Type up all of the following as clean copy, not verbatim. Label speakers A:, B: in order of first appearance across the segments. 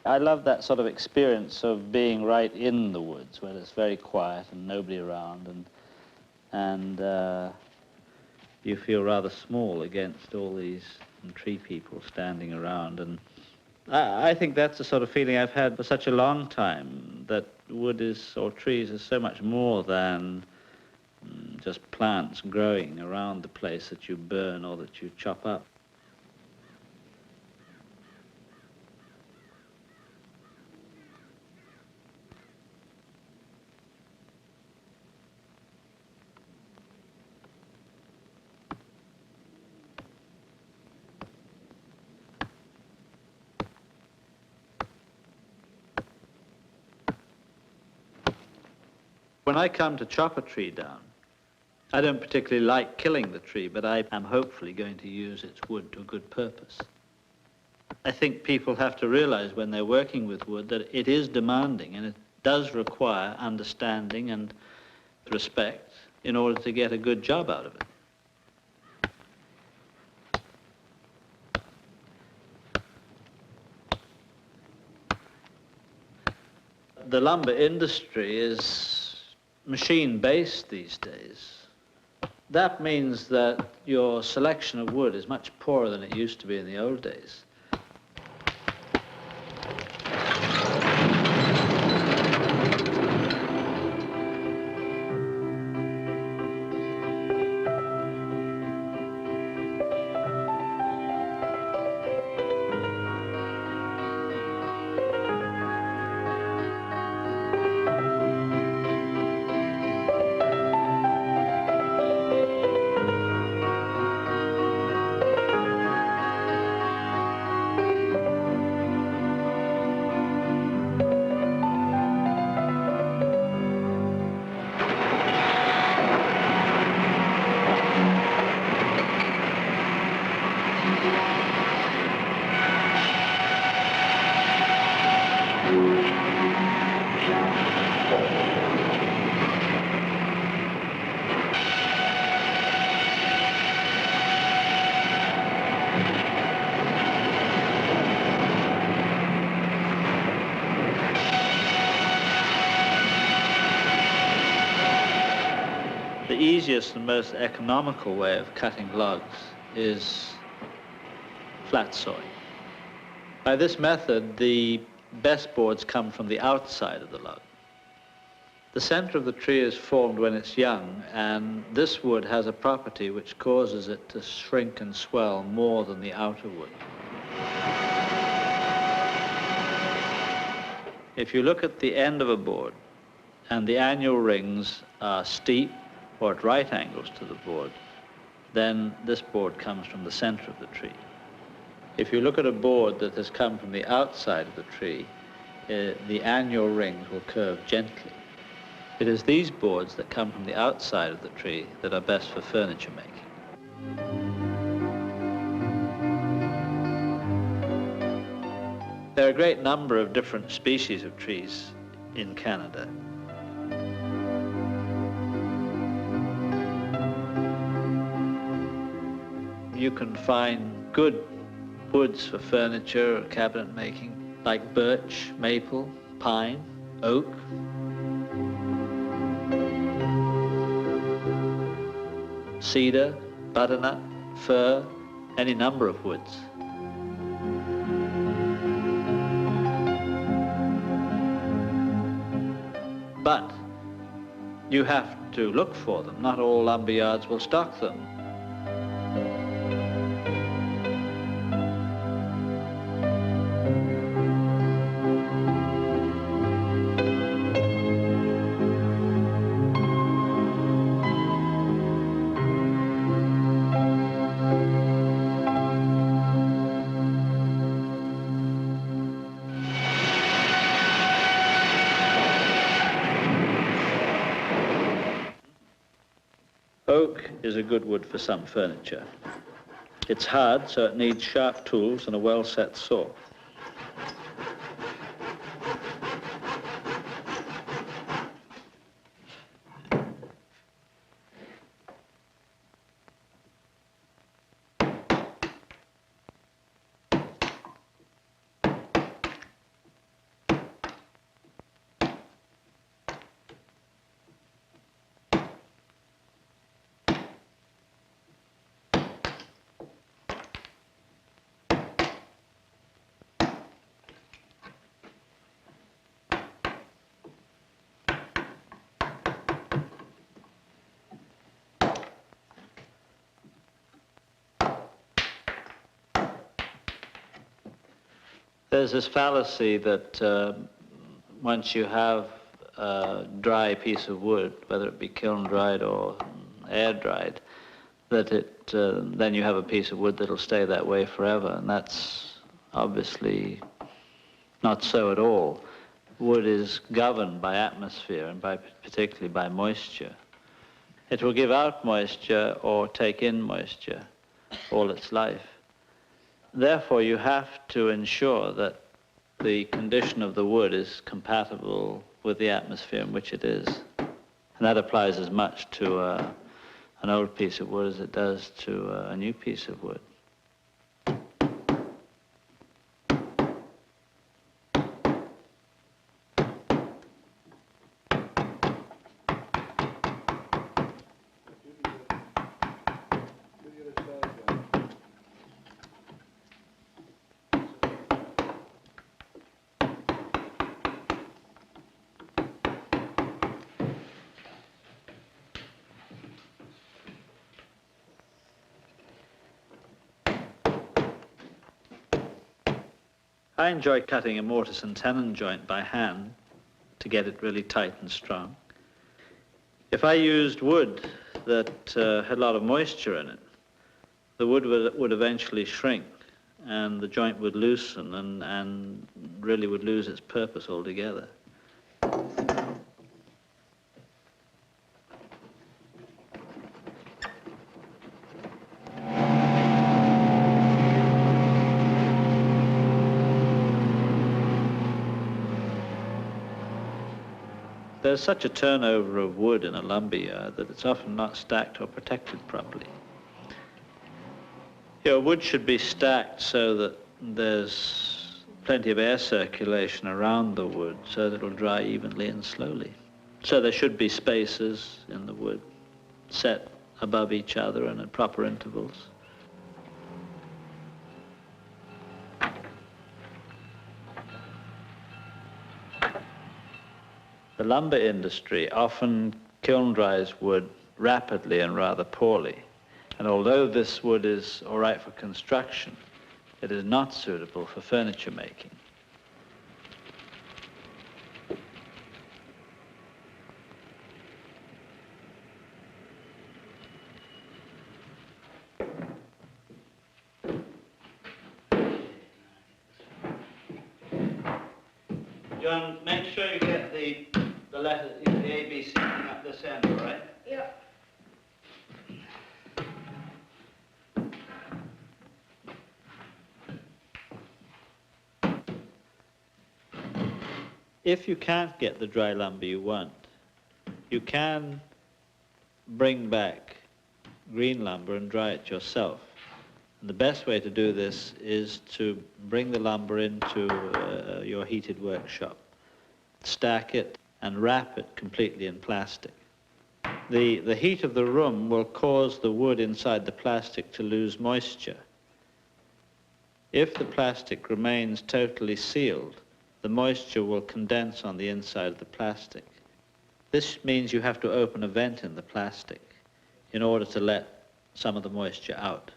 A: I love that sort of experience of being right in the woods where it's very quiet and nobody around, and you feel rather small against all these tree people standing around. And I think that's the sort of feeling I've had for such a long time, that wood is, or trees, is so much more than just plants growing around the place that you burn or that you chop up. When I come to chop a tree down, I don't particularly like killing the tree, but I am hopefully going to use its wood to a good purpose. I think people have to realize when they're working with wood that it is demanding and it does require understanding and respect in order to get a good job out of it. The lumber industry is machine-based these days. That means that your selection of wood is much poorer than it used to be in the old days. The easiest and most economical way of cutting logs is flat sawing. By this method, the best boards come from the outside of the log. The center of the tree is formed when it's young, and this wood has a property which causes it to shrink and swell more than the outer wood. If you look at the end of a board and the annual rings are steep or at right angles to the board, then this board comes from the center of the tree. If you look at a board that has come from the outside of the tree, the annual rings will curve gently. It is these boards that come from the outside of the tree that are best for furniture making. There are a great number of different species of trees in Canada. You can find good woods for furniture or cabinet making, like birch, maple, pine, oak. Cedar, butternut, fir, any number of woods. But you have to look for them. Not all lumber yards will stock them. Oak is a good wood for some furniture. It's hard, so it needs sharp tools and a well-set saw. There's this fallacy that once you have a dry piece of wood, whether it be kiln dried or air dried, that then you have a piece of wood that'll stay that way forever, and that's obviously not so at all. Wood is governed by atmosphere and particularly by moisture. It will give out moisture or take in moisture all its life. Therefore, you have to ensure that the condition of the wood is compatible with the atmosphere in which it is. And that applies as much to an old piece of wood as it does to a new piece of wood. I enjoy cutting a mortise and tenon joint by hand to get it really tight and strong. If I used wood that had a lot of moisture in it, the wood would eventually shrink and the joint would loosen and really would lose its purpose altogether. There's such a turnover of wood in a lumber yard that it's often not stacked or protected properly. Your wood should be stacked so that there's plenty of air circulation around the wood so that it'll dry evenly and slowly. So there should be spaces in the wood set above each other and at proper intervals. The lumber industry often kiln dries wood rapidly and rather poorly. And although this wood is all right for construction, it is not suitable for furniture making. John, make sure you get the letters, the A, B, C at this end, all right?
B: Yeah.
A: If you can't get the dry lumber you want, you can bring back green lumber and dry it yourself. And the best way to do this is to bring the lumber into your heated workshop, stack it, and wrap it completely in plastic. The heat of the room will cause the wood inside the plastic to lose moisture. If the plastic remains totally sealed, the moisture will condense on the inside of the plastic. This means you have to open a vent in the plastic in order to let some of the moisture out.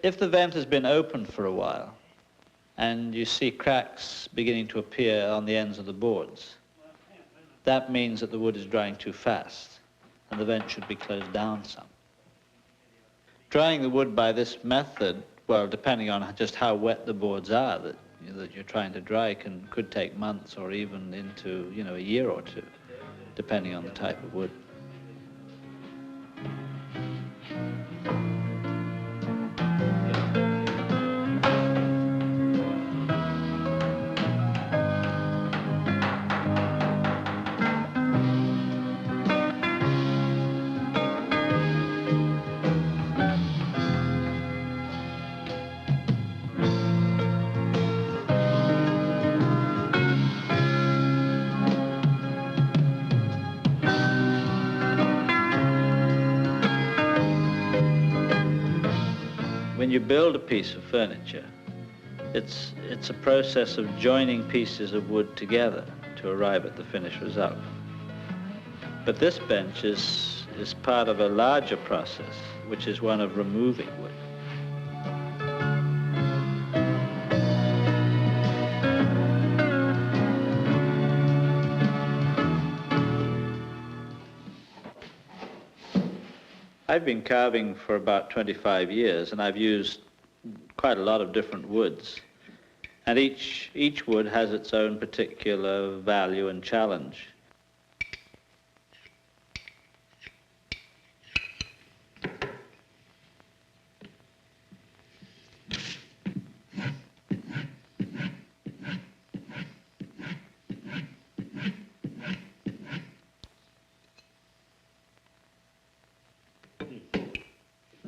A: If the vent has been open for a while, and you see cracks beginning to appear on the ends of the boards, that means that the wood is drying too fast, and the vent should be closed down some. Drying the wood by this method, well, depending on just how wet the boards are that you're trying to dry, could take months or even into, a year or two, depending on the type of wood. When you build a piece of furniture, it's a process of joining pieces of wood together to arrive at the finished result. But this bench is part of a larger process, which is one of removing wood. I've been carving for about 25 years, and I've used quite a lot of different woods. And each wood has its own particular value and challenge.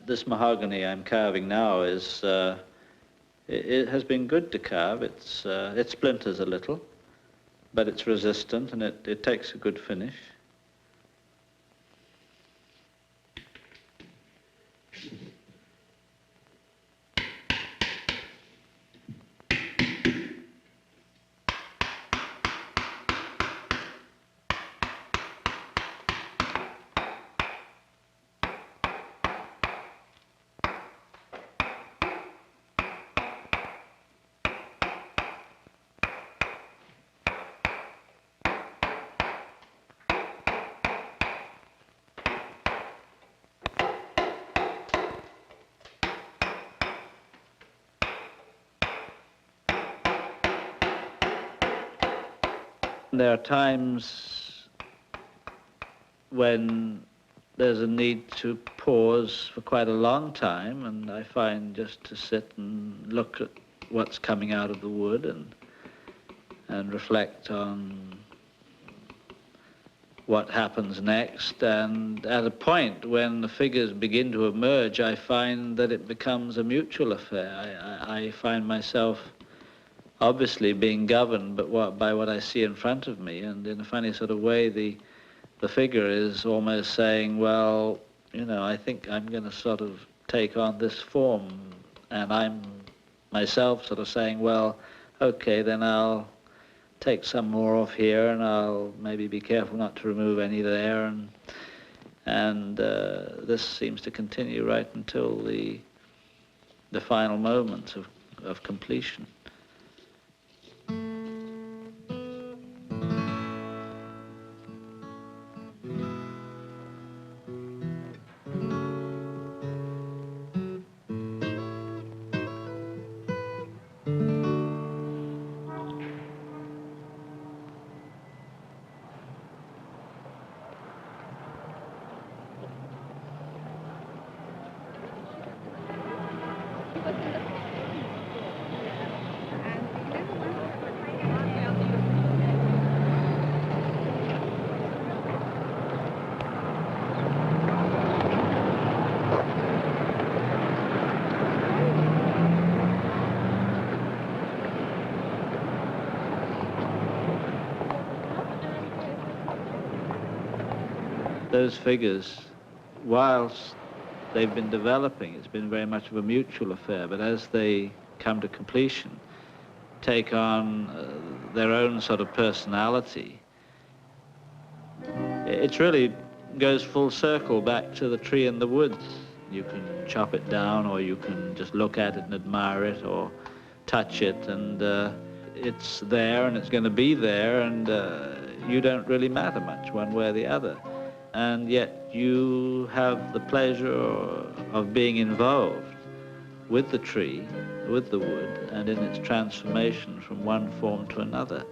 A: This mahogany I'm carving now is, it has been good to carve. It splinters a little, but it's resistant and it takes a good finish. There are times when there's a need to pause for quite a long time, and I find just to sit and look at what's coming out of the wood and reflect on what happens next. And at a point when the figures begin to emerge, I find that it becomes a mutual affair. I find myself obviously being governed by what I see in front of me, and in a funny sort of way the figure is almost saying, well, you know, I think I'm going to sort of take on this form, and I'm myself sort of saying, well, okay, then I'll take some more off here, and I'll maybe be careful not to remove any there, and this seems to continue right until the final moment of completion. Those figures, whilst they've been developing, it's been very much of a mutual affair, but as they come to completion, take on their own sort of personality, it really goes full circle back to the tree in the woods. You can chop it down, or you can just look at it and admire it, or touch it, and it's there and it's going to be there, and you don't really matter much one way or the other. And yet you have the pleasure of being involved with the tree, with the wood, and in its transformation from one form to another.